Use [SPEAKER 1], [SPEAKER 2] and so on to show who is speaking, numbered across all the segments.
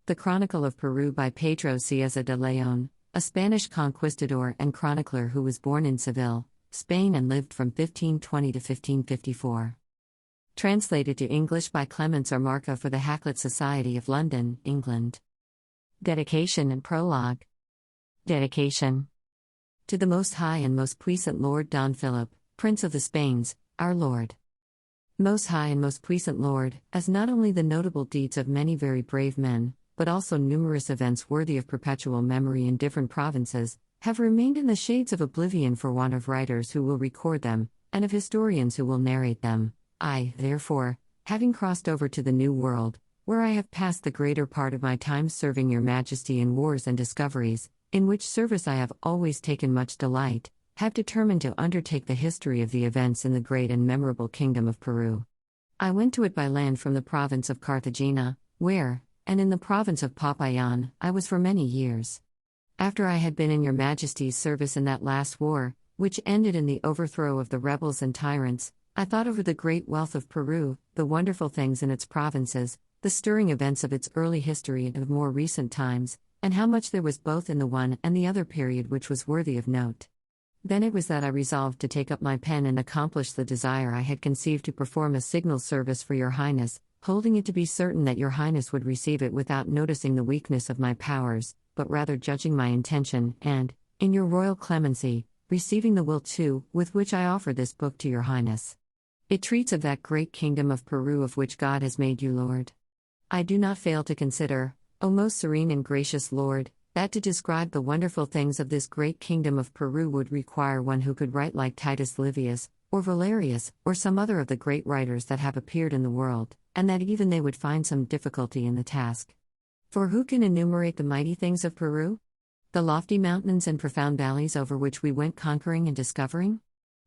[SPEAKER 1] The Chronicle of Peru by Pedro Cieza de León, a Spanish conquistador and chronicler who was born in Seville, Spain and lived from 1520 to 1554. Translated to English by Clements R. Markham for the Hakluyt Society of London, England. Dedication and Prologue. Dedication. To the Most High and Most Puissant Lord Don Philip, Prince of the Spains, our Lord. Most High and Most Puissant Lord, as not only the notable deeds of many very brave men, but also numerous events worthy of perpetual memory in different provinces, have remained in the shades of oblivion for want of writers who will record them, and of historians who will narrate them, I, therefore, having crossed over to the New World, where I have passed the greater part of my time serving your Majesty in wars and discoveries, in which service I have always taken much delight, have determined to undertake the history of the events in the great and memorable kingdom of Peru. I went to it by land from the province of Cartagena, where, and in the province of Popayan, I was for many years. After I had been in your Majesty's service in that last war, which ended in the overthrow of the rebels and tyrants, I thought over the great wealth of Peru, the wonderful things in its provinces, the stirring events of its early history and of more recent times, and how much there was both in the one and the other period which was worthy of note. Then it was that I resolved to take up my pen and accomplish the desire I had conceived to perform a signal service for your Highness, holding it to be certain that your Highness would receive it without noticing the weakness of my powers, but rather judging my intention, and, in your royal clemency, receiving the will too, with which I offer this book to your Highness. It treats of that great kingdom of Peru of which God has made you Lord. I do not fail to consider, O most serene and gracious Lord, that to describe the wonderful things of this great kingdom of Peru would require one who could write like Titus Livius, or Valerius, or some other of the great writers that have appeared in the world, and that even they would find some difficulty in the task. For who can enumerate the mighty things of Peru? The lofty mountains and profound valleys over which we went conquering and discovering?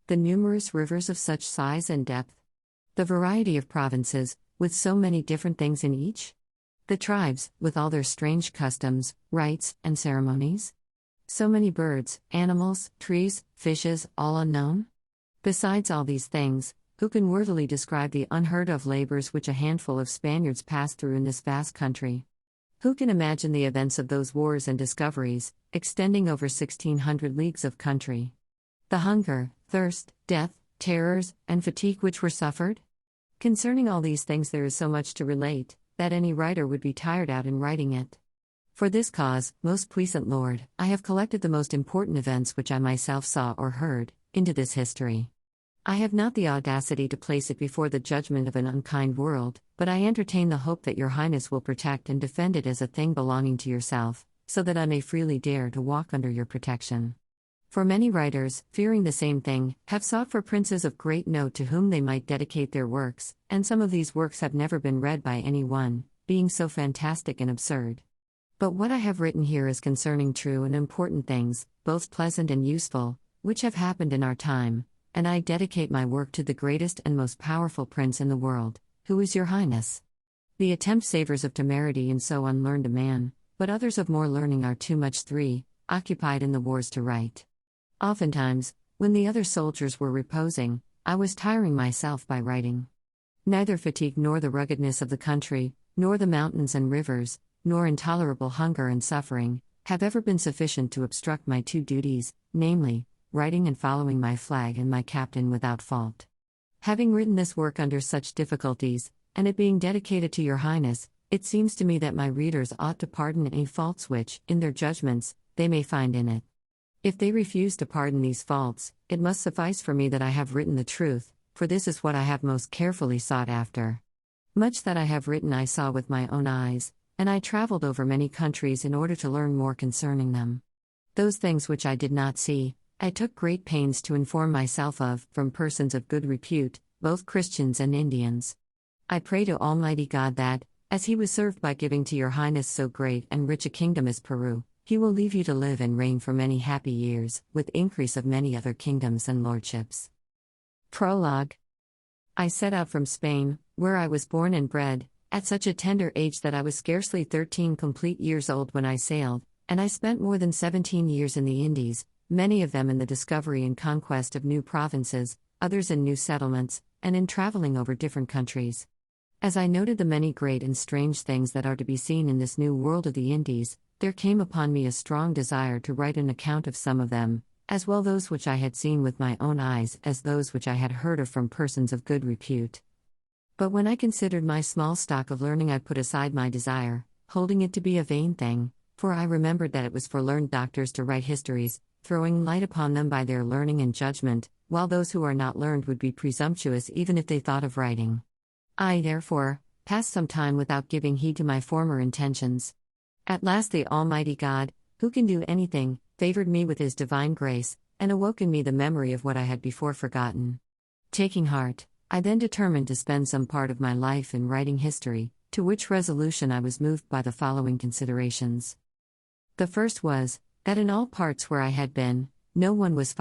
[SPEAKER 1] The numerous rivers of such size and depth? The variety of provinces, with so many different things in each? The tribes, with all their strange customs, rites, and ceremonies? So many birds, animals, trees, fishes, all unknown? Besides all these things, who can worthily describe the unheard-of labors which a handful of Spaniards passed through in this vast country? Who can imagine the events of those wars and discoveries, extending over 1,600 leagues of country? The hunger, thirst, death, terrors, and fatigue which were suffered? Concerning all these things there is so much to relate, that any writer would be tired out in writing it. For this cause, most puissant Lord, I have collected the most important events which I myself saw or heard, into this history. I have not the audacity to place it before the judgment of an unkind world, but I entertain the hope that your Highness will protect and defend it as a thing belonging to yourself, so that I may freely dare to walk under your protection. For many writers, fearing the same thing, have sought for princes of great note to whom they might dedicate their works, and some of these works have never been read by any one, being so fantastic and absurd. But what I have written here is concerning true and important things, both pleasant and useful, which have happened in our time, and I dedicate my work to the greatest and most powerful prince in the world, who is your Highness. The attempt savours of temerity in so unlearned a man, but others of more learning are too much occupied in the wars to write. Oftentimes, when the other soldiers were reposing, I was tiring myself by writing. Neither fatigue nor the ruggedness of the country, nor the mountains and rivers, nor intolerable hunger and suffering, have ever been sufficient to obstruct my two duties, namely, writing and following my flag and my captain without fault. Having written this work under such difficulties, and it being dedicated to your Highness, it seems to me that my readers ought to pardon any faults which, in their judgments, they may find in it. If they refuse to pardon these faults, it must suffice for me that I have written the truth, for this is what I have most carefully sought after. Much that I have written I saw with my own eyes, and I travelled over many countries in order to learn more concerning them. Those things which I did not see, I took great pains to inform myself of, from persons of good repute, both Christians and Indians. I pray to Almighty God that, as He was served by giving to your Highness so great and rich a kingdom as Peru, He will leave you to live and reign for many happy years, with increase of many other kingdoms and lordships. Prologue. I set out from Spain, where I was born and bred, at such a tender age that I was scarcely 13 complete years old when I sailed, and I spent more than 17 years in the Indies, many of them in the discovery and conquest of new provinces, others in new settlements, and in traveling over different countries. As I noted the many great and strange things that are to be seen in this new world of the Indies, there came upon me a strong desire to write an account of some of them, as well those which I had seen with my own eyes as those which I had heard of from persons of good repute. But when I considered my small stock of learning, I put aside my desire, holding it to be a vain thing, for I remembered that it was for learned doctors to write histories, throwing light upon them by their learning and judgment, while those who are not learned would be presumptuous even if they thought of writing. I, therefore, passed some time without giving heed to my former intentions. At last the Almighty God, who can do anything, favored me with His divine grace, and awoke in me the memory of what I had before forgotten. Taking heart, I then determined to spend some part of my life in writing history, to which resolution I was moved by the following considerations. The first was, that in all parts where I had been, no one was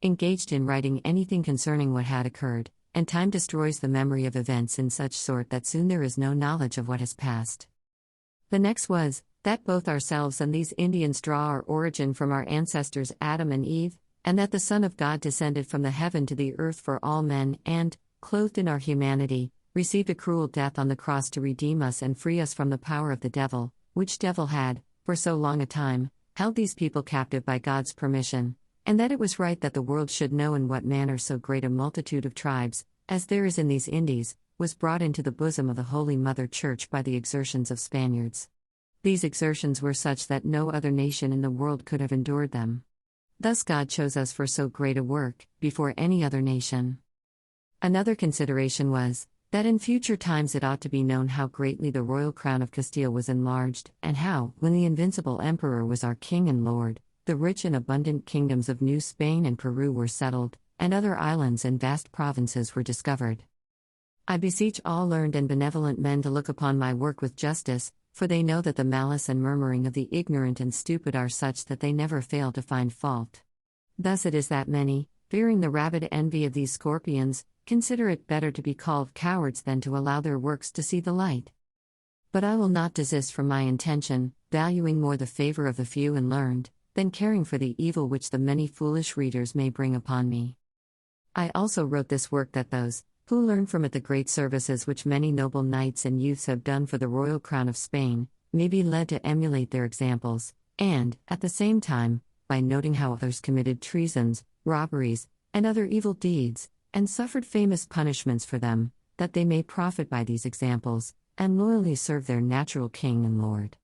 [SPEAKER 1] engaged in writing anything concerning what had occurred, and time destroys the memory of events in such sort that soon there is no knowledge of what has passed. The next was, that both ourselves and these Indians draw our origin from our ancestors Adam and Eve, and that the Son of God descended from the heaven to the earth for all men and, clothed in our humanity, received a cruel death on the cross to redeem us and free us from the power of the devil, which devil had, for so long a time, held these people captive by God's permission, and that it was right that the world should know in what manner so great a multitude of tribes, as there is in these Indies, was brought into the bosom of the Holy Mother Church by the exertions of Spaniards. These exertions were such that no other nation in the world could have endured them. Thus God chose us for so great a work, before any other nation. Another consideration was, that in future times it ought to be known how greatly the royal crown of Castile was enlarged, and how, when the invincible emperor was our king and lord, the rich and abundant kingdoms of New Spain and Peru were settled, and other islands and vast provinces were discovered. I beseech all learned and benevolent men to look upon my work with justice, for they know that the malice and murmuring of the ignorant and stupid are such that they never fail to find fault. Thus it is that many, fearing the rabid envy of these scorpions, consider it better to be called cowards than to allow their works to see the light. But I will not desist from my intention, valuing more the favor of the few and learned, than caring for the evil which the many foolish readers may bring upon me. I also wrote this work that those, who learn from it the great services which many noble knights and youths have done for the royal crown of Spain, may be led to emulate their examples, and, at the same time, by noting how others committed treasons, robberies, and other evil deeds, and suffered famous punishments for them, that they may profit by these examples, and loyally serve their natural king and lord.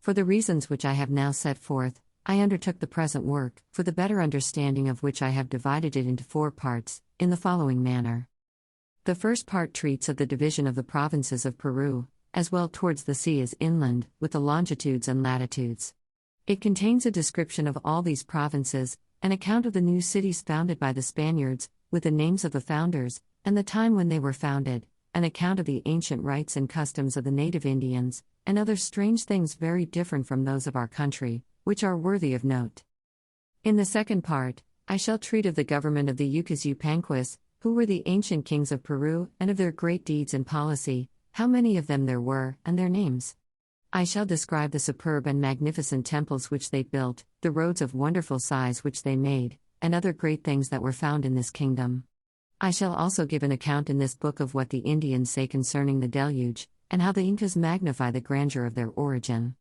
[SPEAKER 1] For the reasons which I have now set forth, I undertook the present work, for the better understanding of which I have divided it into 4 parts, in the following manner. The first part treats of the division of the provinces of Peru, as well towards the sea as inland, with the longitudes and latitudes. It contains a description of all these provinces, an account of the new cities founded by the Spaniards, with the names of the founders, and the time when they were founded, an account of the ancient rites and customs of the native Indians, and other strange things very different from those of our country, which are worthy of note. In the second part, I shall treat of the government of the Yucas, who were the ancient kings of Peru, and of their great deeds and policy, how many of them there were, and their names. I shall describe the superb and magnificent temples which they built, the roads of wonderful size which they made, and other great things that were found in this kingdom. I shall also give an account in this book of what the Indians say concerning the deluge, and how the Incas magnify the grandeur of their origin.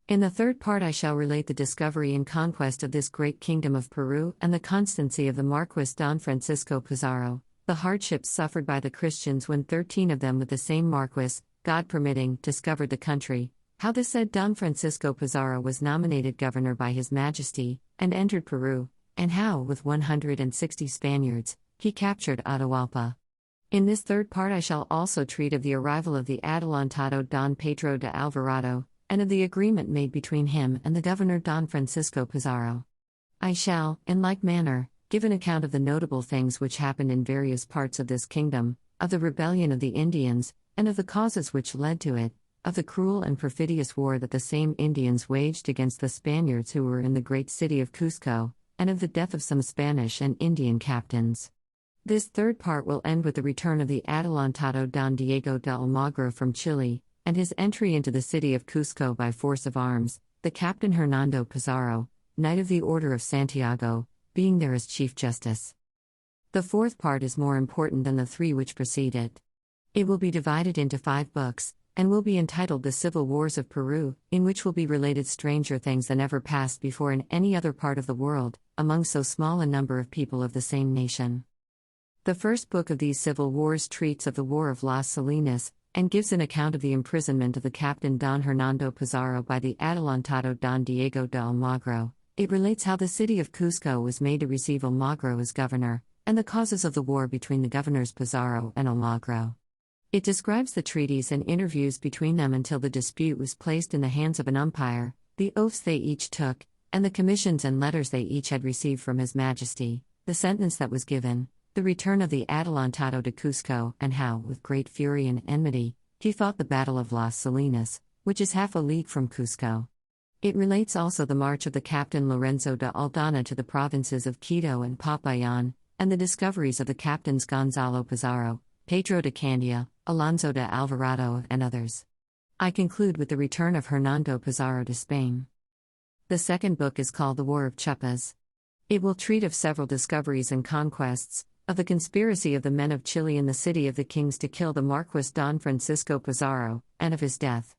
[SPEAKER 1] In the third part I shall relate the discovery and conquest of this great kingdom of Peru and the constancy of the Marquis Don Francisco Pizarro, the hardships suffered by the Christians when 13 of them with the same Marquis, God permitting, discovered the country, how the said Don Francisco Pizarro was nominated governor by His Majesty, and entered Peru, and how, with 160 Spaniards, he captured Atahualpa. In this third part I shall also treat of the arrival of the Adelantado Don Pedro de Alvarado, and of the agreement made between him and the governor Don Francisco Pizarro. I shall, in like manner, give an account of the notable things which happened in various parts of this kingdom, of the rebellion of the Indians, and of the causes which led to it, of the cruel and perfidious war that the same Indians waged against the Spaniards who were in the great city of Cusco, and of the death of some Spanish and Indian captains. This third part will end with the return of the Adelantado Don Diego de Almagro from Chile, and his entry into the city of Cusco by force of arms, the Captain Hernando Pizarro, Knight of the Order of Santiago, being there as Chief Justice. The fourth part is more important than the 3 which precede it. It will be divided into 5 books, and will be entitled The Civil Wars of Peru, in which will be related stranger things than ever passed before in any other part of the world, among so small a number of people of the same nation. The first book of these civil wars treats of the War of Las Salinas, and gives an account of the imprisonment of the captain Don Hernando Pizarro by the adelantado Don Diego de Almagro. It relates how the city of Cusco was made to receive Almagro as governor, and the causes of the war between the governors Pizarro and Almagro. It describes the treaties and interviews between them until the dispute was placed in the hands of an umpire, the oaths they each took, and the commissions and letters they each had received from His Majesty, the sentence that was given, the return of the adelantado to Cusco, and how, with great fury and enmity, he fought the Battle of Las Salinas, which is half a league from Cusco. It relates also the march of the captain Lorenzo de Aldana to the provinces of Quito and Popayan, and the discoveries of the captains Gonzalo Pizarro, Pedro de Candia, Alonso de Alvarado, and others. I conclude with the return of Hernando Pizarro to Spain. The second book is called The War of Chiapas. It will treat of several discoveries and conquests, of the conspiracy of the men of Chile in the City of the Kings to kill the Marquis Don Francisco Pizarro, and of his death.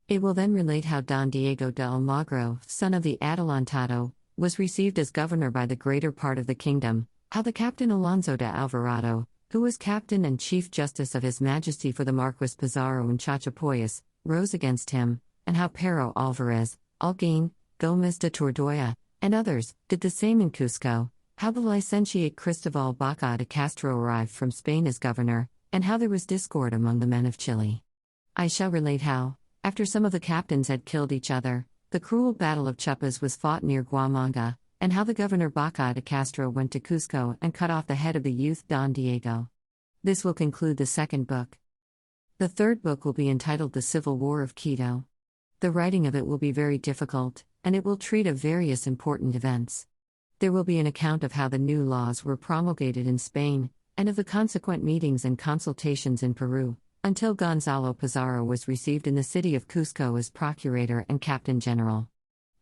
[SPEAKER 1] It will then relate how Don Diego de Almagro, son of the Adelantado, was received as governor by the greater part of the kingdom, how the captain Alonso de Alvarado, who was captain and chief justice of His Majesty for the Marquis Pizarro in Chachapoyas, rose against him, and how Pero Alvarez, Alguin, Gomez de Tordoya, and others, did the same in Cusco, how the licentiate Cristobal Baca de Castro arrived from Spain as governor, and how there was discord among the men of Chile. I shall relate how, after some of the captains had killed each other, the cruel battle of Chiapas was fought near Guamanga, and how the governor Baca de Castro went to Cusco and cut off the head of the youth Don Diego. This will conclude the second book. The third book will be entitled The Civil War of Quito. The writing of it will be very difficult, and it will treat of various important events. There will be an account of how the new laws were promulgated in Spain, and of the consequent meetings and consultations in Peru, until Gonzalo Pizarro was received in the city of Cusco as procurator and captain general.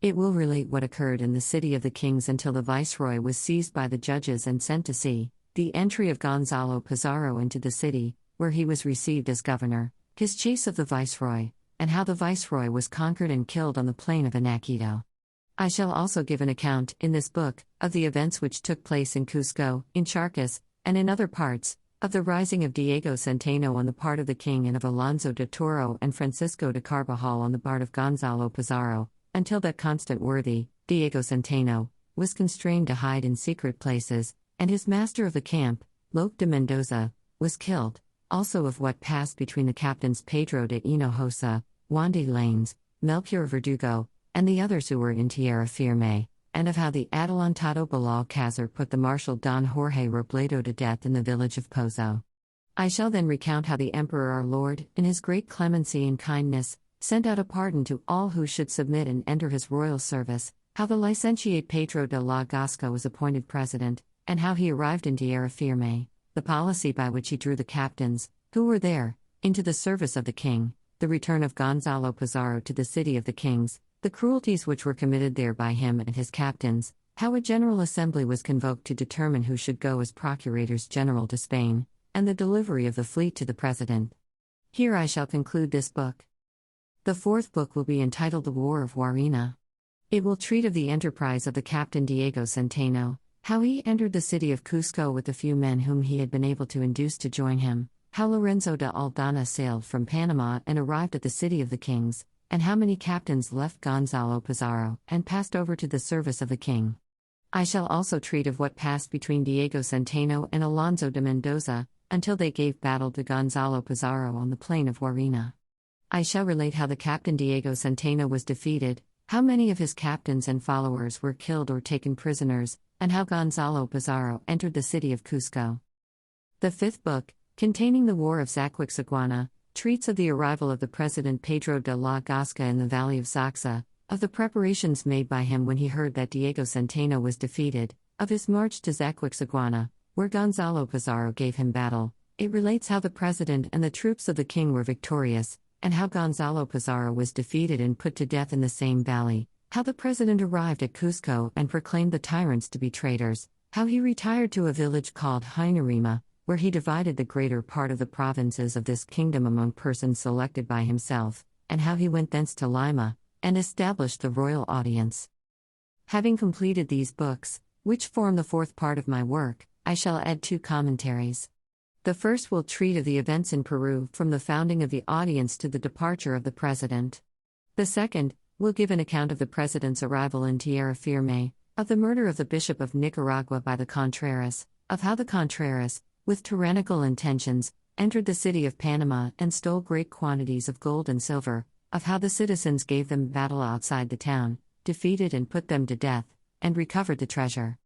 [SPEAKER 1] It will relate what occurred in the City of the Kings until the viceroy was seized by the judges and sent to sea, the entry of Gonzalo Pizarro into the city, where he was received as governor, his chase of the viceroy, and how the viceroy was conquered and killed on the plain of Anaquito. I shall also give an account, in this book, of the events which took place in Cusco, in Charcas, and in other parts, of the rising of Diego Centeno on the part of the king and of Alonso de Toro and Francisco de Carvajal on the part of Gonzalo Pizarro, until that constant worthy, Diego Centeno, was constrained to hide in secret places, and his master of the camp, Lope de Mendoza, was killed, also of what passed between the captains Pedro de Hinojosa, Juan de Lanes, Melchior Verdugo, and the others who were in tierra firme, and of how the adelantado Belalcázar put the marshal Don Jorge Robledo to death in the village of Pozo. I shall then recount how the Emperor our Lord, in his great clemency and kindness, sent out a pardon to all who should submit and enter his royal service, how the licentiate Pedro de la Gasca was appointed president, and how he arrived in tierra firme, the policy by which he drew the captains, who were there, into the service of the king, the return of Gonzalo Pizarro to the City of the Kings, the cruelties which were committed there by him and his captains, how a general assembly was convoked to determine who should go as procurators general to Spain, and the delivery of the fleet to the president. Here I shall conclude this book. The fourth book will be entitled The War of Warina. It will treat of the enterprise of the captain Diego Centeno, how he entered the city of Cusco with the few men whom he had been able to induce to join him, how Lorenzo de Aldana sailed from Panama and arrived at the City of the Kings, and how many captains left Gonzalo Pizarro and passed over to the service of the king. I shall also treat of what passed between Diego Centeno and Alonso de Mendoza, until they gave battle to Gonzalo Pizarro on the plain of Warina. I shall relate how the captain Diego Centeno was defeated, how many of his captains and followers were killed or taken prisoners, and how Gonzalo Pizarro entered the city of Cusco. The fifth book, containing the War of Zacuixaguana, treats of the arrival of the President Pedro de la Gasca in the valley of Zaxa, of the preparations made by him when he heard that Diego Centeno was defeated, of his march to Zacuixaguana, where Gonzalo Pizarro gave him battle. It relates how the President and the troops of the king were victorious, and how Gonzalo Pizarro was defeated and put to death in the same valley, how the President arrived at Cusco and proclaimed the tyrants to be traitors, how he retired to a village called Hainarima, where he divided the greater part of the provinces of this kingdom among persons selected by himself, and how he went thence to Lima, and established the royal audience. Having completed these books, which form the fourth part of my work, I shall add 2 commentaries. The first will treat of the events in Peru from the founding of the audience to the departure of the president. The second will give an account of the president's arrival in Tierra Firme, of the murder of the Bishop of Nicaragua by the Contreras, of how the Contreras, with tyrannical intentions, entered the city of Panama and stole great quantities of gold and silver, of how the citizens gave them battle outside the town, defeated and put them to death, and recovered the treasure.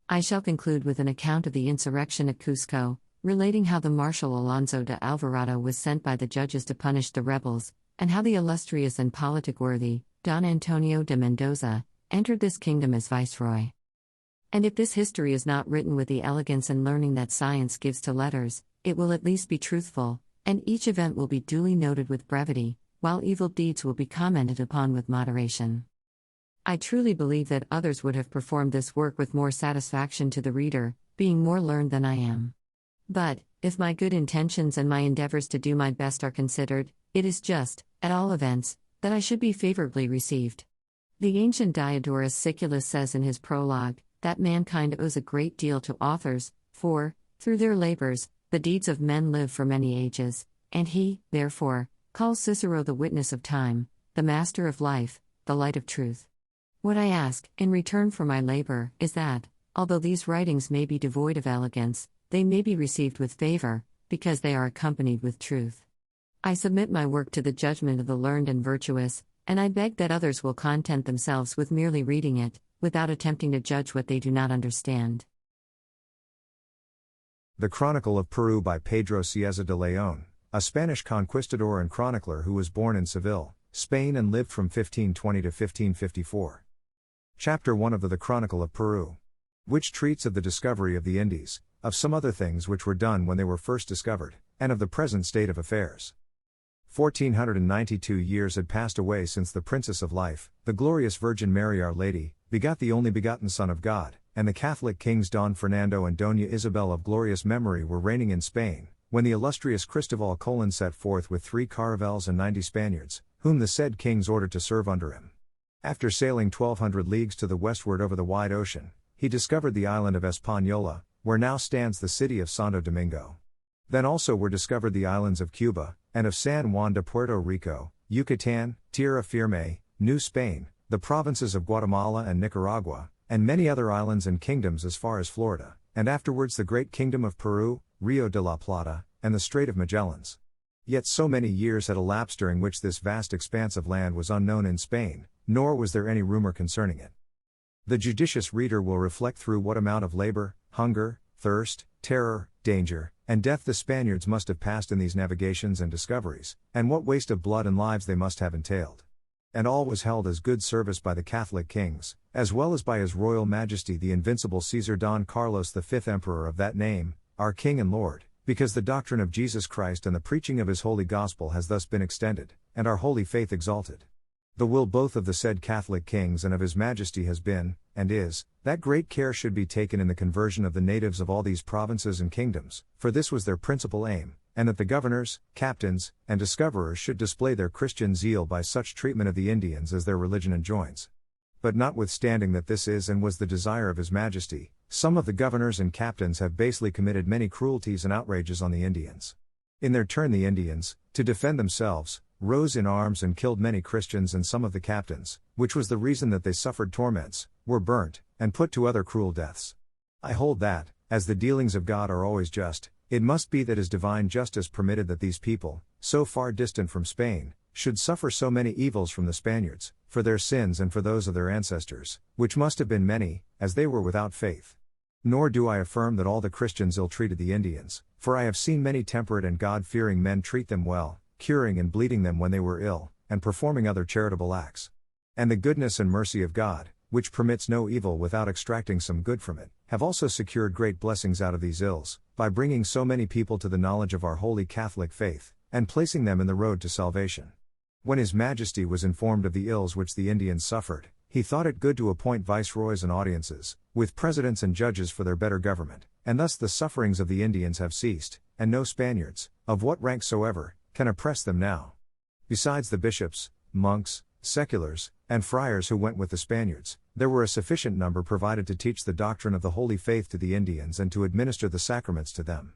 [SPEAKER 1] I shall conclude with an account of the insurrection at Cusco, relating how the Marshal Alonso de Alvarado was sent by the judges to punish the rebels, and how the illustrious and politic worthy, Don Antonio de Mendoza, entered this kingdom as viceroy. And if this history is not written with the elegance and learning that science gives to letters, it will at least be truthful, and each event will be duly noted with brevity, while evil deeds will be commented upon with moderation. I truly believe that others would have performed this work with more satisfaction to the reader, being more learned than I am. But, if my good intentions and my endeavors to do my best are considered, it is just, at all events, that I should be favorably received. The ancient Diodorus Siculus says in his prologue, that mankind owes a great deal to authors, for, through their labors, the deeds of men live for many ages, and he, therefore, calls Cicero the witness of time, the master of life, the light of truth. What I ask, in return for my labor, is that, although these writings may be devoid of elegance, they may be received with favor, because they are accompanied with truth. I submit my work to the judgment of the learned and virtuous, and I beg that others will content themselves with merely reading it, without attempting to judge what they do not understand.
[SPEAKER 2] The Chronicle of Peru by Pedro Cieza de León, a Spanish conquistador and chronicler who was born in Seville, Spain and lived from 1520 to 1554. Chapter 1 of the Chronicle of Peru, which treats of the discovery of the Indies, of some other things which were done when they were first discovered, and of the present state of affairs. 1492 years had passed away since the Princess of Life, the glorious Virgin Mary Our Lady, begot the only begotten Son of God, and the Catholic kings Don Fernando and Doña Isabel of glorious memory were reigning in Spain, when the illustrious Cristobal Colon set forth with 3 caravels and 90 Spaniards, whom the said kings ordered to serve under him. After sailing 1200 leagues to the westward over the wide ocean, he discovered the island of Española, where now stands the city of Santo Domingo. Then also were discovered the islands of Cuba, and of San Juan de Puerto Rico, Yucatan, Tierra Firme, New Spain, the provinces of Guatemala and Nicaragua, and many other islands and kingdoms as far as Florida, and afterwards the great kingdom of Peru, Rio de la Plata, and the Strait of Magellan. Yet so many years had elapsed during which this vast expanse of land was unknown in Spain, nor was there any rumor concerning it. The judicious reader will reflect through what amount of labor, hunger, thirst, terror, danger, and death the Spaniards must have passed in these navigations and discoveries, and what waste of blood and lives they must have entailed. And all was held as good service by the Catholic kings, as well as by His Royal Majesty the Invincible Caesar Don Carlos V, Emperor of that name, our King and Lord, because the doctrine of Jesus Christ and the preaching of His holy gospel has thus been extended, and our holy faith exalted. The will both of the said Catholic kings and of His Majesty has been, and is, that great care should be taken in the conversion of the natives of all these provinces and kingdoms, for this was their principal aim, and that the governors, captains, and discoverers should display their Christian zeal by such treatment of the Indians as their religion enjoins. But notwithstanding that this is and was the desire of His Majesty, some of the governors and captains have basely committed many cruelties and outrages on the Indians. In their turn the Indians, to defend themselves, rose in arms and killed many Christians and some of the captains, which was the reason that they suffered torments, were burnt, and put to other cruel deaths. I hold that, as the dealings of God are always just, it must be that His divine justice permitted that these people, so far distant from Spain, should suffer so many evils from the Spaniards, for their sins and for those of their ancestors, which must have been many, as they were without faith. Nor do I affirm that all the Christians ill-treated the Indians, for I have seen many temperate and God-fearing men treat them well, curing and bleeding them when they were ill, and performing other charitable acts. And the goodness and mercy of God, which permits no evil without extracting some good from it, have also secured great blessings out of these ills, by bringing so many people to the knowledge of our holy Catholic faith, and placing them in the road to salvation. When His Majesty was informed of the ills which the Indians suffered, he thought it good to appoint viceroys and audiences, with presidents and judges for their better government, and thus the sufferings of the Indians have ceased, and no Spaniards, of what rank soever, can oppress them now. Besides the bishops, monks, seculars, and friars who went with the Spaniards, there were a sufficient number provided to teach the doctrine of the Holy Faith to the Indians and to administer the sacraments to them.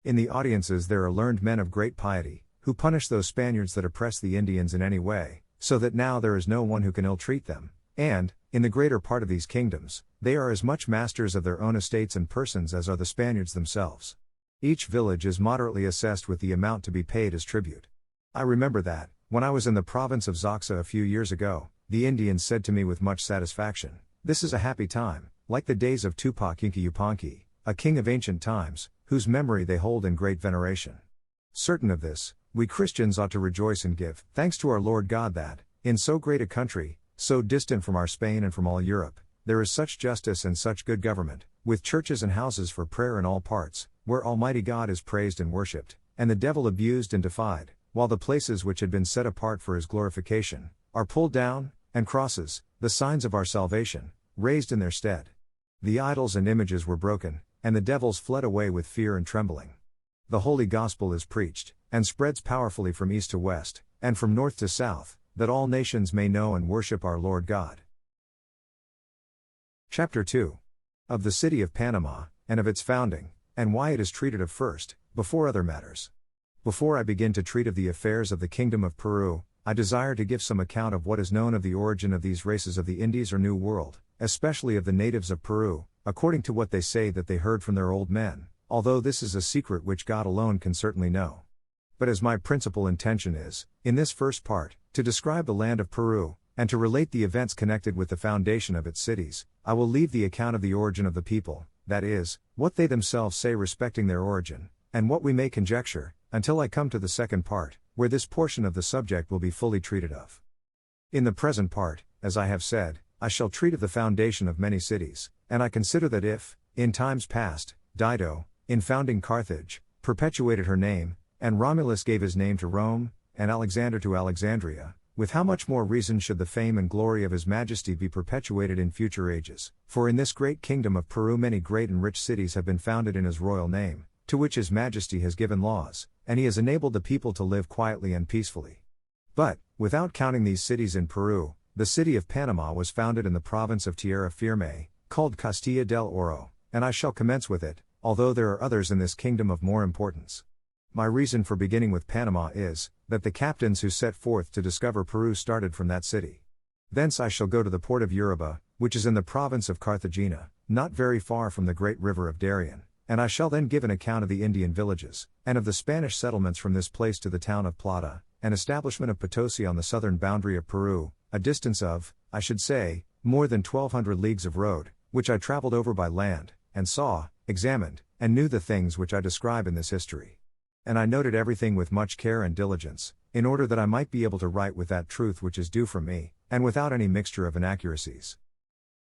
[SPEAKER 2] In the audiences there are learned men of great piety, who punish those Spaniards that oppress the Indians in any way, so that now there is no one who can ill-treat them, and, in the greater part of these kingdoms, they are as much masters of their own estates and persons as are the Spaniards themselves. Each village is moderately assessed with the amount to be paid as tribute. I remember that, when I was in the province of Zoxa a few years ago, the Indians said to me with much satisfaction, "This is a happy time, like the days of Tupac Yinka Yupanqui, a king of ancient times, whose memory they hold in great veneration." Certain of this, we Christians ought to rejoice and give thanks to our Lord God that, in so great a country, so distant from our Spain and from all Europe, there is such justice and such good government, with churches and houses for prayer in all parts, where Almighty God is praised and worshipped, and the devil abused and defied, while the places which had been set apart for his glorification, are pulled down, and crosses, the signs of our salvation, raised in their stead. The idols and images were broken, and the devils fled away with fear and trembling. The holy gospel is preached, and spreads powerfully from east to west, and from north to south, that all nations may know and worship our Lord God. Chapter 2. Of the city of Panama, and of its founding, and why it is treated of first, before other matters. Before I begin to treat of the affairs of the kingdom of Peru, I desire to give some account of what is known of the origin of these races of the Indies or New World, especially of the natives of Peru, according to what they say that they heard from their old men, although this is a secret which God alone can certainly know. But as my principal intention is, in this first part, to describe the land of Peru, and to relate the events connected with the foundation of its cities, I will leave the account of the origin of the people, that is, what they themselves say respecting their origin, and what we may conjecture, until I come to the second part, where this portion of the subject will be fully treated of. In the present part, as I have said, I shall treat of the foundation of many cities, and I consider that if, in times past, Dido, in founding Carthage, perpetuated her name, and Romulus gave his name to Rome, and Alexander to Alexandria, with how much more reason should the fame and glory of his majesty be perpetuated in future ages, for in this great kingdom of Peru many great and rich cities have been founded in his royal name, to which his majesty has given laws, and he has enabled the people to live quietly and peacefully. But, without counting these cities in Peru, the city of Panama was founded in the province of Tierra Firme, called Castilla del Oro, and I shall commence with it, although there are others in this kingdom of more importance. My reason for beginning with Panama is, that the captains who set forth to discover Peru started from that city. Thence I shall go to the port of Uriba, which is in the province of Carthagena, not very far from the great river of Darien, and I shall then give an account of the Indian villages, and of the Spanish settlements from this place to the town of Plata, an establishment of Potosi on the southern boundary of Peru, a distance of, I should say, more than 1,200 leagues of road, which I traveled over by land, and saw, examined, and knew the things which I describe in this history. And I noted everything with much care and diligence, in order that I might be able to write with that truth which is due from me, and without any mixture of inaccuracies.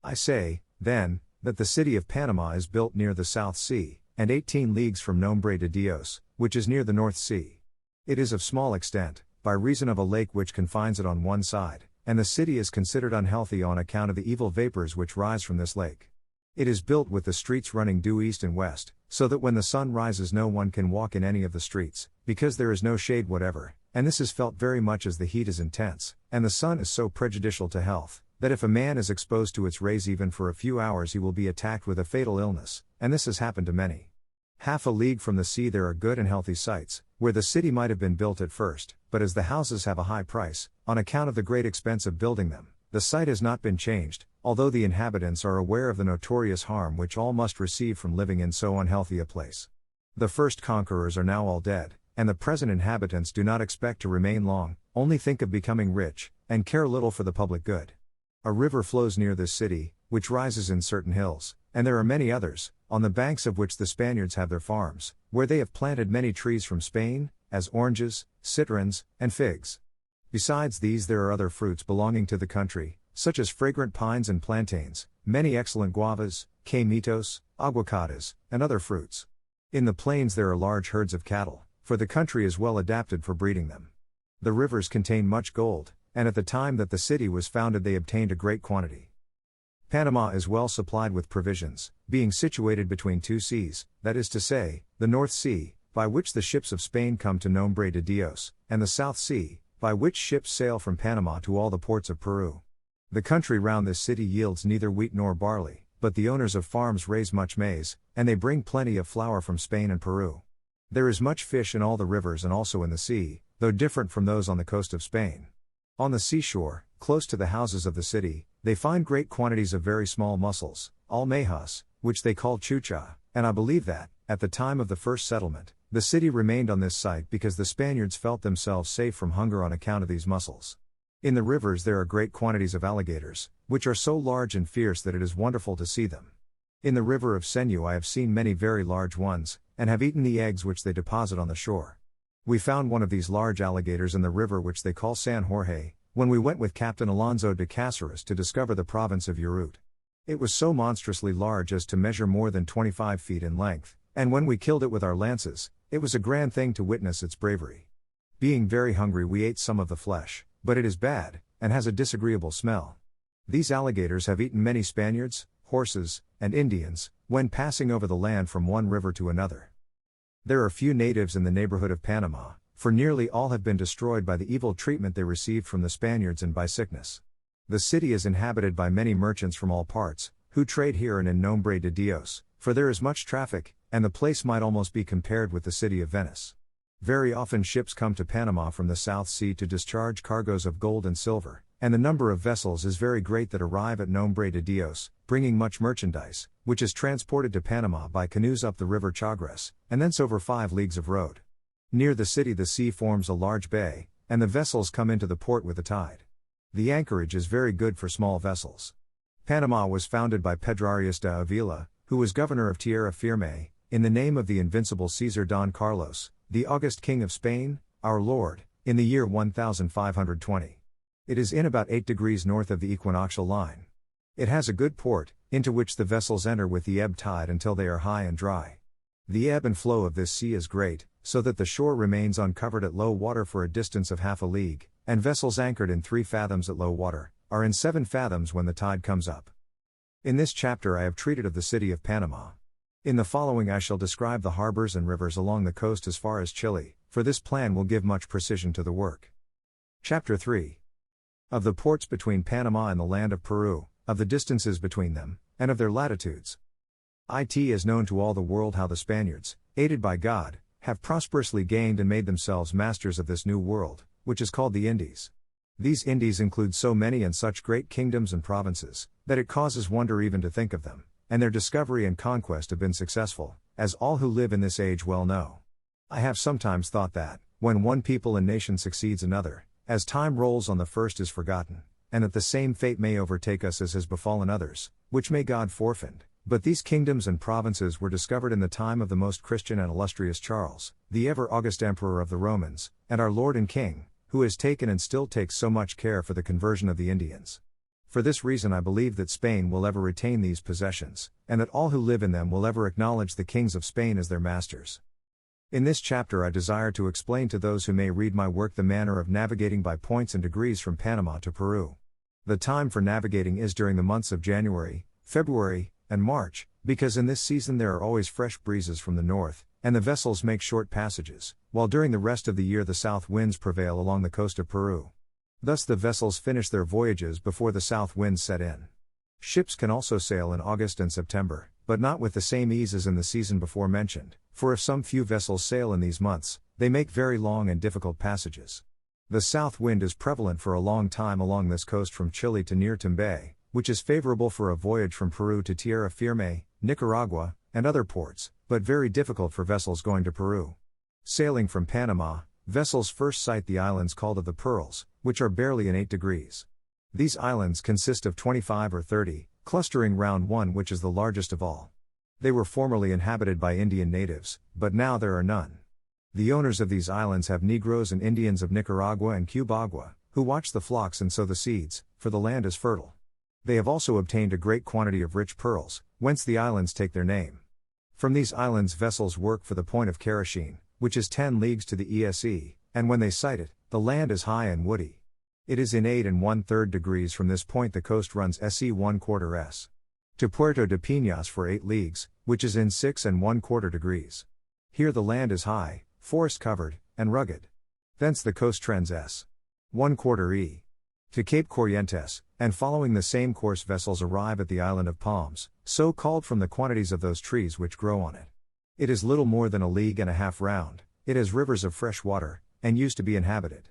[SPEAKER 2] I say, then, that the city of Panama is built near the South Sea, and 18 leagues from Nombre de Dios, which is near the North Sea. It is of small extent, by reason of a lake which confines it on one side, and the city is considered unhealthy on account of the evil vapors which rise from this lake. It is built with the streets running due east and west, so that when the sun rises no one can walk in any of the streets, because there is no shade whatever, and this is felt very much as the heat is intense, and the sun is so prejudicial to health, that if a man is exposed to its rays even for a few hours he will be attacked with a fatal illness, and this has happened to many. Half a league from the sea there are good and healthy sites, where the city might have been built at first, but as the houses have a high price, on account of the great expense of building them, the site has not been changed, although the inhabitants are aware of the notorious harm which all must receive from living in so unhealthy a place. The first conquerors are now all dead, and the present inhabitants do not expect to remain long, only think of becoming rich, and care little for the public good. A river flows near this city, which rises in certain hills, and there are many others, on the banks of which the Spaniards have their farms, where they have planted many trees from Spain, as oranges, citrons, and figs. Besides these there are other fruits belonging to the country, such as fragrant pines and plantains, many excellent guavas, quemitos, aguacates, and other fruits. In the plains there are large herds of cattle, for the country is well adapted for breeding them. The rivers contain much gold, and at the time that the city was founded they obtained a great quantity. Panama is well supplied with provisions, being situated between two seas, that is to say, the North Sea, by which the ships of Spain come to Nombre de Dios, and the South Sea, by which ships sail from Panama to all the ports of Peru. The country round this city yields neither wheat nor barley, but the owners of farms raise much maize, and they bring plenty of flour from Spain and Peru. There is much fish in all the rivers and also in the sea, though different from those on the coast of Spain. On the seashore, close to the houses of the city, they find great quantities of very small mussels, almejas, which they call chucha, and I believe that, at the time of the first settlement, the city remained on this site because the Spaniards felt themselves safe from hunger on account of these mussels. In the rivers there are great quantities of alligators, which are so large and fierce that it is wonderful to see them. In the river of Senu I have seen many very large ones, and have eaten the eggs which they deposit on the shore. We found one of these large alligators in the river which they call San Jorge, when we went with Captain Alonso de Cáceres to discover the province of Urut. It was so monstrously large as to measure more than 25 feet in length, and when we killed it with our lances, it was a grand thing to witness its bravery. Being very hungry we ate some of the flesh, but it is bad, and has a disagreeable smell. These alligators have eaten many Spaniards, horses, and Indians, when passing over the land from one river to another. There are few natives in the neighborhood of Panama, for nearly all have been destroyed by the evil treatment they received from the Spaniards and by sickness. The city is inhabited by many merchants from all parts, who trade here and in Nombre de Dios, for there is much traffic, and the place might almost be compared with the city of Venice. Very often ships come to Panama from the South Sea to discharge cargoes of gold and silver, and the number of vessels is very great that arrive at Nombre de Dios, bringing much merchandise, which is transported to Panama by canoes up the river Chagres, and thence over 5 leagues of road. Near the city the sea forms a large bay, and the vessels come into the port with the tide. The anchorage is very good for small vessels. Panama was founded by Pedro Cieza de León, who was governor of Tierra Firme, in the name of the invincible Caesar Don Carlos, the august king of Spain, our Lord, in the year 1520. It is in about 8 degrees north of the equinoctial line. It has a good port, into which the vessels enter with the ebb tide until they are high and dry. The ebb and flow of this sea is great, so that the shore remains uncovered at low water for a distance of half a league, and vessels anchored in 3 fathoms at low water, are in 7 fathoms when the tide comes up. In this chapter I have treated of the city of Panama. In the following I shall describe the harbors and rivers along the coast as far as Chile, for this plan will give much precision to the work. Chapter 3. Of the ports between Panama and the land of Peru, of the distances between them, and of their latitudes. It is known to all the world how the Spaniards, aided by God, have prosperously gained and made themselves masters of this new world, which is called the Indies. These Indies include so many and such great kingdoms and provinces, that it causes wonder even to think of them, and their discovery and conquest have been successful, as all who live in this age well know. I have sometimes thought that, when one people and nation succeeds another, as time rolls on the first is forgotten, and that the same fate may overtake us as has befallen others, which may God forfend. But these kingdoms and provinces were discovered in the time of the most Christian and illustrious Charles, the ever-august Emperor of the Romans, and our Lord and King, who has taken and still takes so much care for the conversion of the Indians. For this reason I believe that Spain will ever retain these possessions, and that all who live in them will ever acknowledge the kings of Spain as their masters. In this chapter I desire to explain to those who may read my work the manner of navigating by points and degrees from Panama to Peru. The time for navigating is during the months of January, February, and March, because in this season there are always fresh breezes from the north, and the vessels make short passages, while during the rest of the year the south winds prevail along the coast of Peru. Thus the vessels finish their voyages before the south winds set in. Ships can also sail in August and September, but not with the same ease as in the season before mentioned, for if some few vessels sail in these months, they make very long and difficult passages. The south wind is prevalent for a long time along this coast from Chile to near Tumbay, which is favorable for a voyage from Peru to Tierra Firme, Nicaragua, and other ports, but very difficult for vessels going to Peru. Sailing from Panama, vessels first sight the islands called of the Pearls, which are barely in 8 degrees. These islands consist of 25 or 30, clustering round one which is the largest of all. They were formerly inhabited by Indian natives, but now there are none. The owners of these islands have Negroes and Indians of Nicaragua and Cubagua, who watch the flocks and sow the seeds, for the land is fertile. They have also obtained a great quantity of rich pearls, whence the islands take their name. From these islands vessels work for the point of Carashine, which is 10 leagues to the ESE, and when they sight it, the land is high and woody. It is in 8 1/3 degrees from this point the coast runs SE 1/4 S. To Puerto de Piñas for 8 leagues, which is in 6 1/4 degrees. Here the land is high, forest-covered, and rugged. Thence the coast trends S. 1/4 E. To Cape Corrientes, and following the same course vessels arrive at the island of palms, so called from the quantities of those trees which grow on it. It is little more than a league and a half round, it has rivers of fresh water, and used to be inhabited.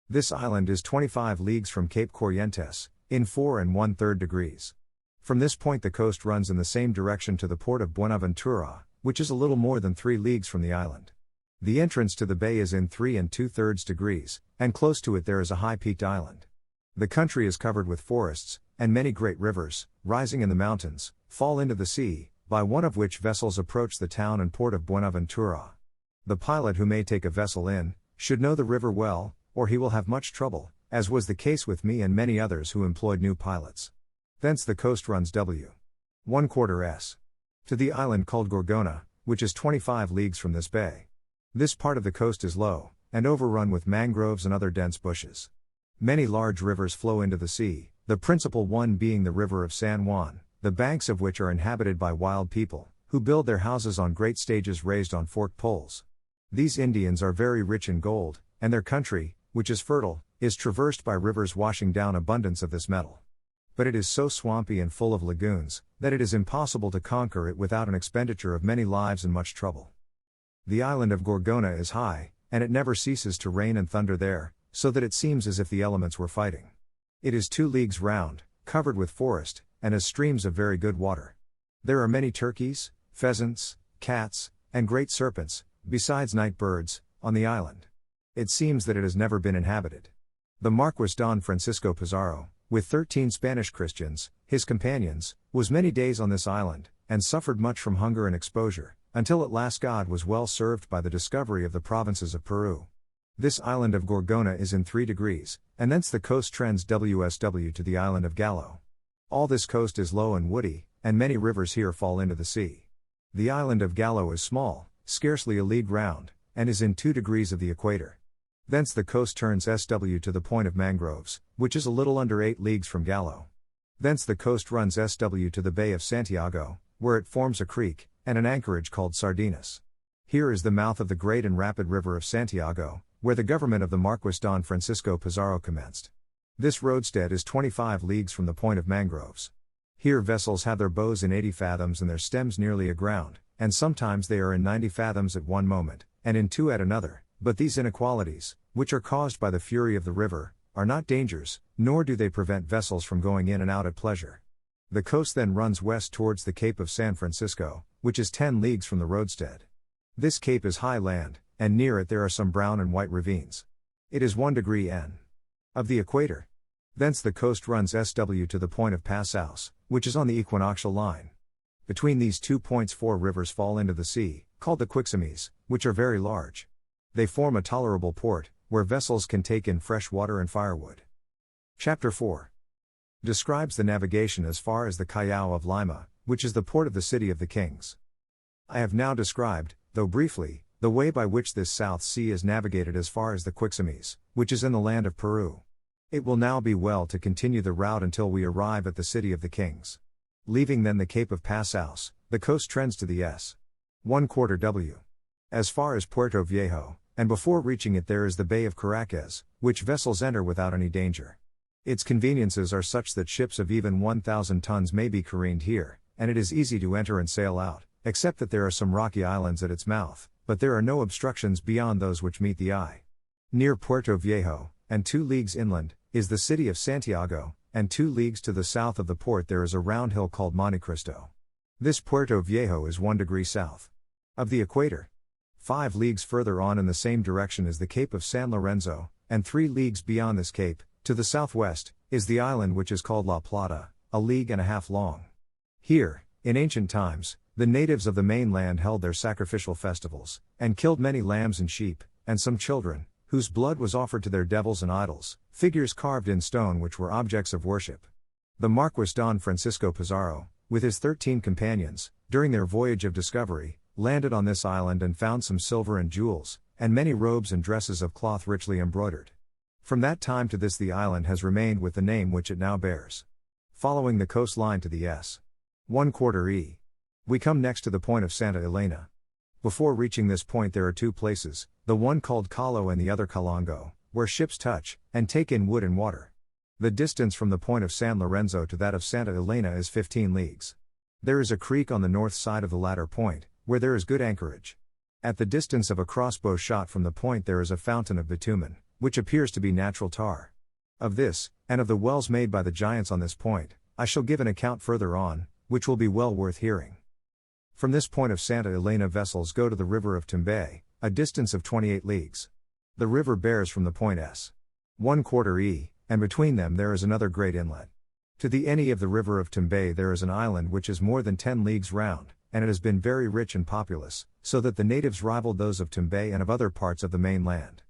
[SPEAKER 2] This island is 25 leagues from Cape Corrientes, in 4 1/3 degrees. From this point the coast runs in the same direction to the port of Buenaventura, which is a little more than 3 leagues from the island. The entrance to the bay is in 3 2/3 degrees, and close to it there is a high-peaked island. The country is covered with forests, and many great rivers, rising in the mountains, fall into the sea, by one of which vessels approach the town and port of Buenaventura. The pilot who may take a vessel in, should know the river well, or he will have much trouble, as was the case with me and many others who employed new pilots. Thence the coast runs W. 1/4 S. to the island called Gorgona, which is 25 leagues from this bay. This part of the coast is low, and overrun with mangroves and other dense bushes. Many large rivers flow into the sea, the principal one being the river of San Juan, the banks of which are inhabited by wild people, who build their houses on great stages raised on forked poles. These Indians are very rich in gold, and their country, which is fertile, is traversed by rivers washing down abundance of this metal. But it is so swampy and full of lagoons, that it is impossible to conquer it without an expenditure of many lives and much trouble. The island of Gorgona is high, and it never ceases to rain and thunder there, so that it seems as if the elements were fighting. It is 2 leagues round, covered with forest, and has streams of very good water. There are many turkeys, pheasants, cats, and great serpents, besides night birds, on the island. It seems that it has never been inhabited. The Marquis Don Francisco Pizarro, with 13 Spanish Christians, his companions, was many days on this island, and suffered much from hunger and exposure, until at last God was well served by the discovery of the provinces of Peru. This island of Gorgona is in 3 degrees, and thence the coast trends WSW to the island of Gallo. All this coast is low and woody, and many rivers here fall into the sea. The island of Gallo is small, scarcely a league round, and is in 2 degrees of the equator. Thence the coast turns SW to the point of mangroves, which is a little under 8 leagues from Gallo. Thence the coast runs SW to the Bay of Santiago, where it forms a creek, and an anchorage called Sardinas. Here is the mouth of the great and rapid river of Santiago, where the government of the Marquis Don Francisco Pizarro commenced. This roadstead is 25 leagues from the point of mangroves. Here vessels have their bows in 80 fathoms and their stems nearly aground, and sometimes they are in 90 fathoms at one moment, and in 2 at another. But these inequalities, which are caused by the fury of the river, are not dangers, nor do they prevent vessels from going in and out at pleasure. The coast then runs west towards the Cape of San Francisco, which is 10 leagues from the roadstead. This cape is high land, and near it there are some brown and white ravines. It is 1 degree N. of the equator. Thence the coast runs SW to the point of Passaus, which is on the equinoctial line. Between these 2 points 4 rivers fall into the sea, called the Quixomes, which are very large. They form a tolerable port, where vessels can take in fresh water and firewood. Chapter 4 describes the navigation as far as the Callao of Lima, which is the port of the City of the Kings. I have now described, though briefly, the way by which this South Sea is navigated as far as the Quixomes, which is in the land of Peru. It will now be well to continue the route until we arrive at the City of the Kings. Leaving then the Cape of Passaus, the coast trends to the S. 1/4 W. as far as Puerto Viejo, and before reaching it there is the Bay of Caracas, which vessels enter without any danger. Its conveniences are such that ships of even 1,000 tons may be careened here, and it is easy to enter and sail out, except that there are some rocky islands at its mouth, but there are no obstructions beyond those which meet the eye. Near Puerto Viejo, and 2 leagues inland, is the city of Santiago, and 2 leagues to the south of the port there is a round hill called Monte Cristo. This Puerto Viejo is 1 degree south of the equator. 5 leagues further on in the same direction is the Cape of San Lorenzo, and 3 leagues beyond this cape, to the southwest, is the island which is called La Plata, a league and a half long. Here, in ancient times, the natives of the mainland held their sacrificial festivals, and killed many lambs and sheep, and some children, whose blood was offered to their devils and idols, figures carved in stone which were objects of worship. The Marquis Don Francisco Pizarro, with his 13 companions, during their voyage of discovery, landed on this island and found some silver and jewels, and many robes and dresses of cloth richly embroidered. From that time to this the island has remained with the name which it now bears. Following the coastline to the S. 1/4 E. We come next to the point of Santa Elena. Before reaching this point there are two places, the one called Calo and the other Calongo, where ships touch, and take in wood and water. The distance from the point of San Lorenzo to that of Santa Elena is 15 leagues. There is a creek on the north side of the latter point, where there is good anchorage. At the distance of a crossbow shot from the point there is a fountain of bitumen, which appears to be natural tar. Of this, and of the wells made by the giants on this point, I shall give an account further on, which will be well worth hearing. From this point of Santa Elena vessels go to the river of Tumbay, a distance of 28 leagues. The river bears from the point S. 1/4 E, and between them there is another great inlet. To the any of the river of Tumbay there is an island which is more than 10 leagues round, and it has been very rich and populous, so that the natives rivaled those of Tumbay and of other parts of the mainland.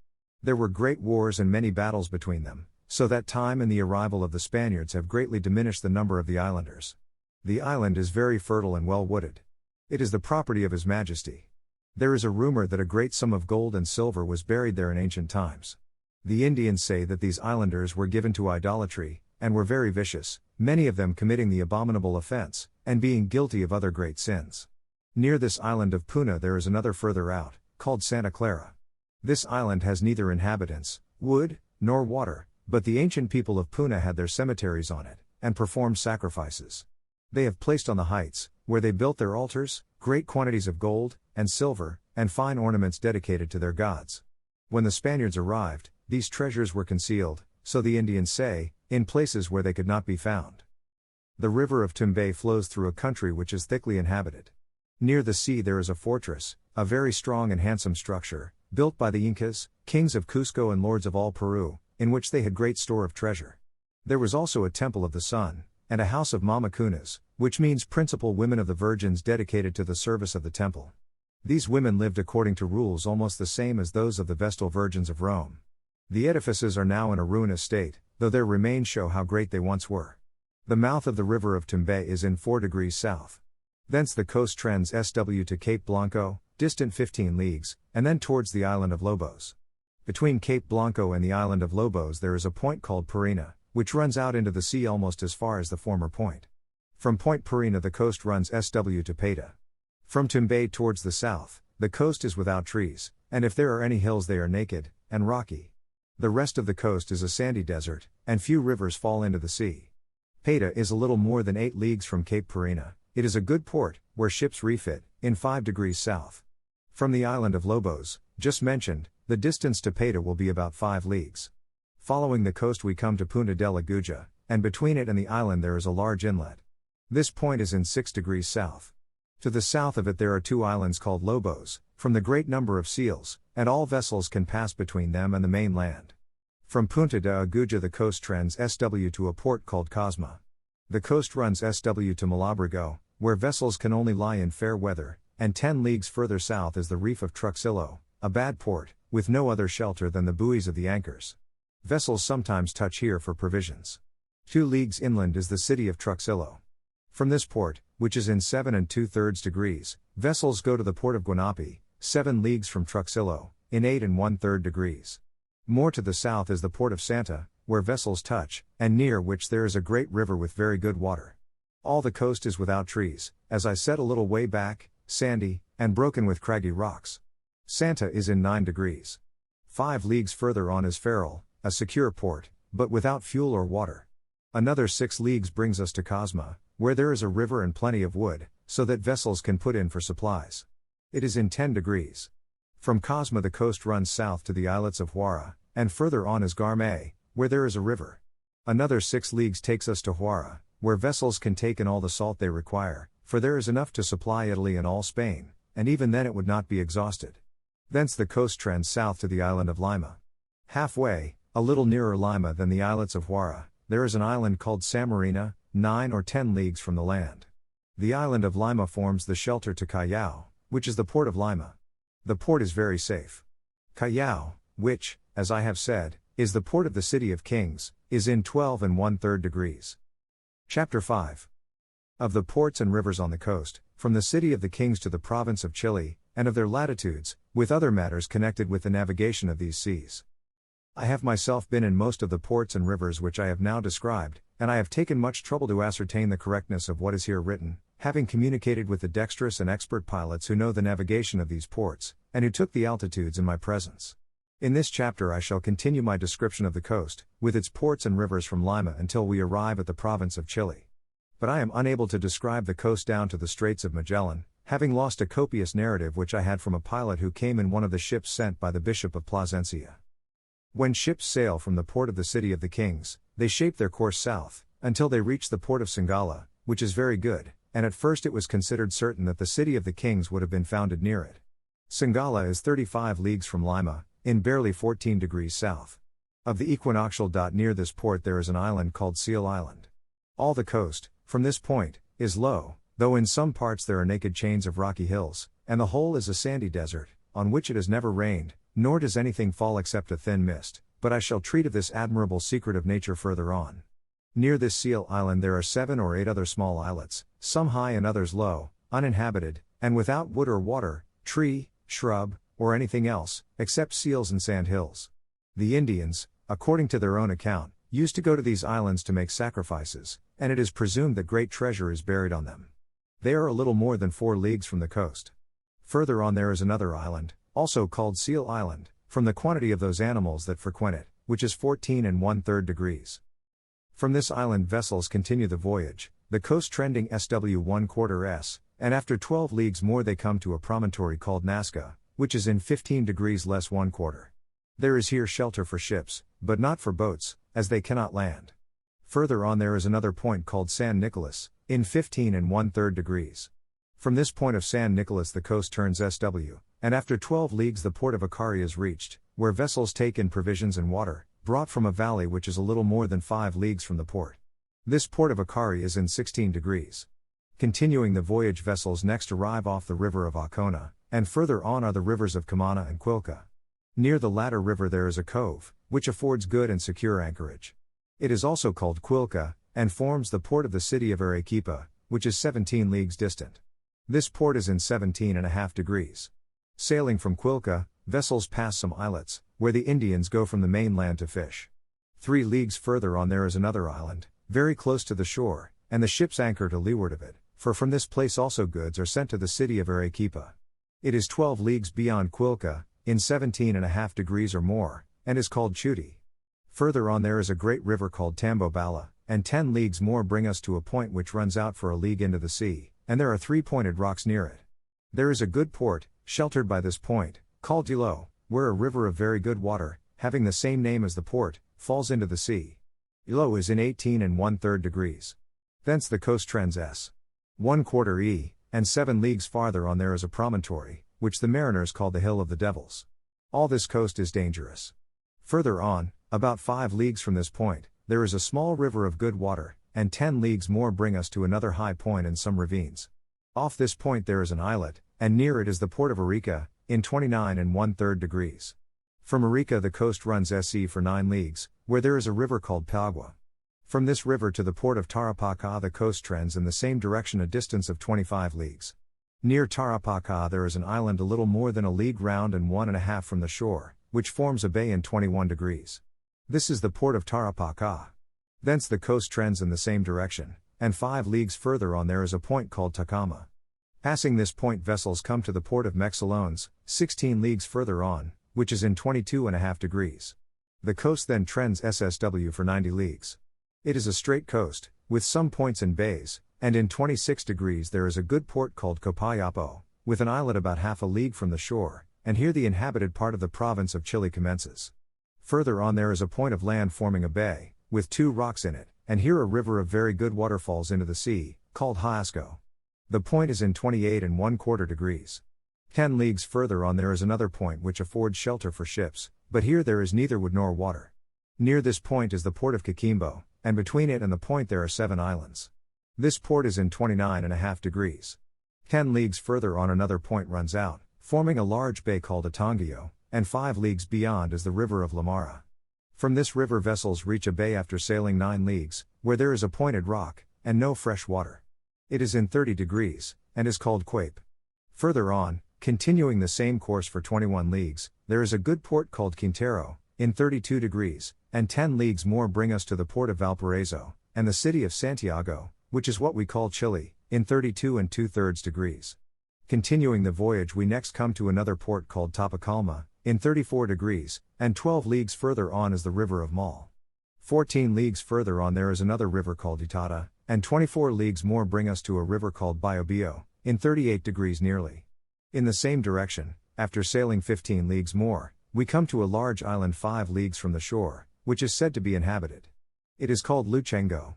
[SPEAKER 2] There were great wars and many battles between them, so that time and the arrival of the Spaniards have greatly diminished the number of the islanders. The island is very fertile and well wooded. It is the property of His Majesty. There is a rumor that a great sum of gold and silver was buried there in ancient times. The Indians say that these islanders were given to idolatry, and were very vicious, many of them committing the abominable offense, and being guilty of other great sins. Near this island of Puna there is another further out, called Santa Clara. This island has neither inhabitants, wood, nor water, but the ancient people of Puna had their cemeteries on it, and performed sacrifices. They have placed on the heights, where they built their altars, great quantities of gold, and silver, and fine ornaments dedicated to their gods. When the Spaniards arrived, these treasures were concealed, so the Indians say, in places where they could not be found. The river of Tumbay flows through a country which is thickly inhabited. Near the sea there is a fortress, a very strong and handsome structure, built by the Incas, kings of Cusco and lords of all Peru, in which they had great store of treasure. There was also a temple of the sun, and a house of Mamacunas, which means principal women of the virgins dedicated to the service of the temple. These women lived according to rules almost the same as those of the Vestal Virgins of Rome. The edifices are now in a ruinous state, though their remains show how great they once were. The mouth of the river of Tumbay is in 4 degrees south. Thence the coast trends SW to Cape Blanco, distant 15 leagues, and then towards the island of Lobos. Between Cape Blanco and the island of Lobos there is a point called Parina, which runs out into the sea almost as far as the former point. From Point Parina the coast runs SW to Peta. From Tumbay towards the south, the coast is without trees, and if there are any hills they are naked, and rocky. The rest of the coast is a sandy desert, and few rivers fall into the sea. Peta is a little more than 8 leagues from Cape Parina. It is a good port, where ships refit, in 5 degrees south. From the island of Lobos, just mentioned, the distance to Peta will be about 5 leagues. Following the coast we come to Punta del Aguja, and between it and the island there is a large inlet. This point is in 6 degrees south. To the south of it there are 2 islands called Lobos, from the great number of seals, and all vessels can pass between them and the main land. From Punta de Aguja the coast trends SW to a port called Cosma. The coast runs SW to Malabrigo, where vessels can only lie in fair weather, and 10 leagues further south is the reef of Truxillo, a bad port, with no other shelter than the buoys of the anchors. Vessels sometimes touch here for provisions. 2 leagues inland is the city of Truxillo. From this port, which is in 7 2/3 degrees, vessels go to the port of Guanapi, 7 leagues from Truxillo, in 8 1/3 degrees. More to the south is the port of Santa, where vessels touch, and near which there is a great river with very good water. All the coast is without trees, as I said a little way back, sandy, and broken with craggy rocks. Santa is in 9 degrees. 5 leagues further on is Ferrol, a secure port, but without fuel or water. Another 6 leagues brings us to Cosma, where there is a river and plenty of wood, so that vessels can put in for supplies. It is in 10 degrees. From Cosma the coast runs south to the islets of Huara, and further on is Garme, where there is a river. Another 6 leagues takes us to Huara, where vessels can take in all the salt they require, for there is enough to supply Italy and all Spain, and even then it would not be exhausted. Thence the coast trends south to the island of Lima. Halfway, a little nearer Lima than the islets of Huara, there is an island called Samarina, 9 or 10 leagues from the land. The island of Lima forms the shelter to Callao, which is the port of Lima. The port is very safe. Callao, which, as I have said, is the port of the City of Kings, is in 12 1/3 degrees. Chapter 5. Of the ports and rivers on the coast, from the City of the Kings to the province of Chile, and of their latitudes, with other matters connected with the navigation of these seas. I have myself been in most of the ports and rivers which I have now described, and I have taken much trouble to ascertain the correctness of what is here written, having communicated with the dexterous and expert pilots who know the navigation of these ports, and who took the altitudes in my presence. In this chapter I shall continue my description of the coast, with its ports and rivers from Lima until we arrive at the province of Chile. But I am unable to describe the coast down to the Straits of Magellan, having lost a copious narrative which I had from a pilot who came in one of the ships sent by the Bishop of Plasencia. When ships sail from the port of the City of the Kings, they shape their course south, until they reach the port of Singala, which is very good, and at first it was considered certain that the City of the Kings would have been founded near it. Singala is 35 leagues from Lima, in barely 14 degrees south. Of the equinoctial dot near this port there is an island called Seal Island. All the coast, from this point, is low, though in some parts there are naked chains of rocky hills, and the whole is a sandy desert, on which it has never rained, nor does anything fall except a thin mist, but I shall treat of this admirable secret of nature further on. Near this Seal Island there are 7 or 8 other small islets, some high and others low, uninhabited, and without wood or water, tree, shrub, or anything else, except seals and sand hills. The Indians, according to their own account, used to go to these islands to make sacrifices, and it is presumed that great treasure is buried on them. They are a little more than 4 leagues from the coast. Further on there is another island, also called Seal Island, from the quantity of those animals that frequent it, which is 14 1/3 degrees. From this island vessels continue the voyage, the coast trending SW 1/4 S, and after 12 leagues more they come to a promontory called Nazca, which is in 15 degrees less 1/4. There is here shelter for ships, but not for boats, as they cannot land. Further on there is another point called San Nicolas, in 15 1/3 degrees. From this point of San Nicolas the coast turns SW, and after 12 leagues the port of Acari is reached, where vessels take in provisions and water, brought from a valley which is a little more than 5 leagues from the port. This port of Acari is in 16 degrees. Continuing the voyage vessels next arrive off the river of Acona, and further on are the rivers of Camana and Quilca. Near the latter river there is a cove, which affords good and secure anchorage. It is also called Quilca, and forms the port of the city of Arequipa, which is 17 leagues distant. This port is in 17.5 degrees. Sailing from Quilca, vessels pass some islets, where the Indians go from the mainland to fish. 3 leagues further on there is another island, very close to the shore, and the ships anchor to leeward of it, for from this place also goods are sent to the city of Arequipa. It is 12 leagues beyond Quilca, in 17.5 degrees or more, and is called Chuti. Further on there is a great river called Tambobala, and 10 leagues more bring us to a point which runs out for a league into the sea, and there are 3 pointed rocks near it. There is a good port, sheltered by this point, called Tilo, where a river of very good water, having the same name as the port, falls into the sea. Ilo is in 18 1/3 degrees. Thence the coast trends S. 1/4 E, and 7 leagues farther on there is a promontory, which the mariners call the Hill of the Devils. All this coast is dangerous. Further on, about 5 leagues from this point, there is a small river of good water, and 10 leagues more bring us to another high point and some ravines. Off this point there is an islet, and near it is the port of Arica, in 29 1/3 degrees. From Arica the coast runs SE for 9 leagues, where there is a river called Pagua. From this river to the port of Tarapaca the coast trends in the same direction a distance of 25 leagues. Near Tarapaca there is an island a little more than a league round and 1.5 from the shore, which forms a bay in 21 degrees. This is the port of Tarapaca. Thence the coast trends in the same direction, and 5 leagues further on there is a point called Tacama. Passing this point vessels come to the port of Mexalones, 16 leagues further on, which is in 22.5 degrees. The coast then trends SSW for 90 leagues. It is a straight coast, with some points and bays, and in 26 degrees there is a good port called Copayapo, with an islet about half a league from the shore, and here the inhabited part of the province of Chile commences. Further on there is a point of land forming a bay, with 2 rocks in it, and here a river of very good water falls into the sea, called Haasco. The point is in 28 1/4 degrees. 10 leagues further on there is another point which affords shelter for ships, but here there is neither wood nor water. Near this point is the port of Coquimbo, and between it and the point there are 7 islands. This port is in 29.5 degrees. 10 leagues further on another point runs out, forming a large bay called Atongio, and 5 leagues beyond is the river of Lamara. From this river vessels reach a bay after sailing 9 leagues, where there is a pointed rock, and no fresh water. It is in 30 degrees, and is called Quape. Further on, continuing the same course for 21 leagues, there is a good port called Quintero, in 32 degrees, and 10 leagues more bring us to the port of Valparaiso, and the city of Santiago, which is what we call Chile, in 32 and 2/3 degrees. Continuing the voyage, we next come to another port called Tapacalma, in 34 degrees, and 12 leagues further on is the river of Mal. 14 leagues further on there is another river called Itata, and 24 leagues more bring us to a river called Biobio, in 38 degrees nearly. In the same direction, after sailing 15 leagues more, we come to a large island 5 leagues from the shore, which is said to be inhabited. It is called Luchengo.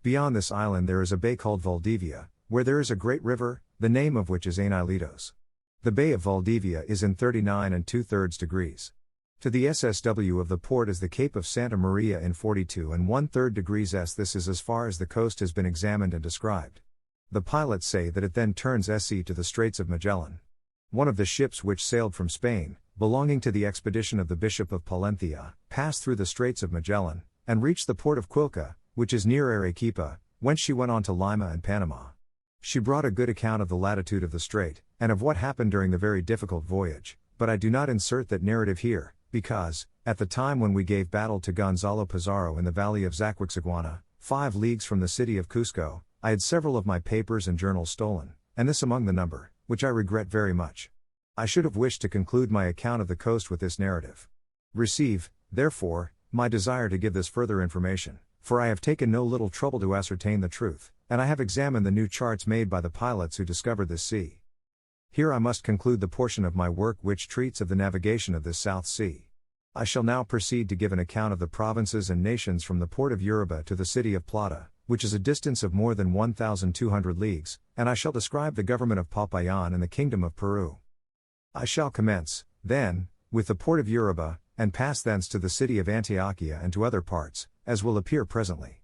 [SPEAKER 2] Beyond this island there is a bay called Valdivia, where there is a great river, the name of which is Anilitos. The Bay of Valdivia is in 39 and 2/3 degrees. To the SSW of the port is the Cape of Santa Maria in 42 and 1/3 degrees S. This is as far as the coast has been examined and described. The pilots say that it then turns SE to the Straits of Magellan. One of the ships which sailed from Spain, belonging to the expedition of the Bishop of Palencia, passed through the Straits of Magellan, and reached the port of Quilca, which is near Arequipa, whence she went on to Lima and Panama. She brought a good account of the latitude of the strait, and of what happened during the very difficult voyage, but I do not insert that narrative here, because, at the time when we gave battle to Gonzalo Pizarro in the valley of Zacuixaguana, 5 leagues from the city of Cusco, I had several of my papers and journals stolen, and this among the number, which I regret very much. I should have wished to conclude my account of the coast with this narrative. Receive, therefore, my desire to give this further information, for I have taken no little trouble to ascertain the truth, and I have examined the new charts made by the pilots who discovered this sea. Here I must conclude the portion of my work which treats of the navigation of this South Sea. I shall now proceed to give an account of the provinces and nations from the port of Uraba to the city of Plata, which is a distance of more than 1,200 leagues, and I shall describe the government of Popayan and the kingdom of Peru. I shall commence, then, with the port of Uraba, and pass thence to the city of Antioquia and to other parts, as will appear presently.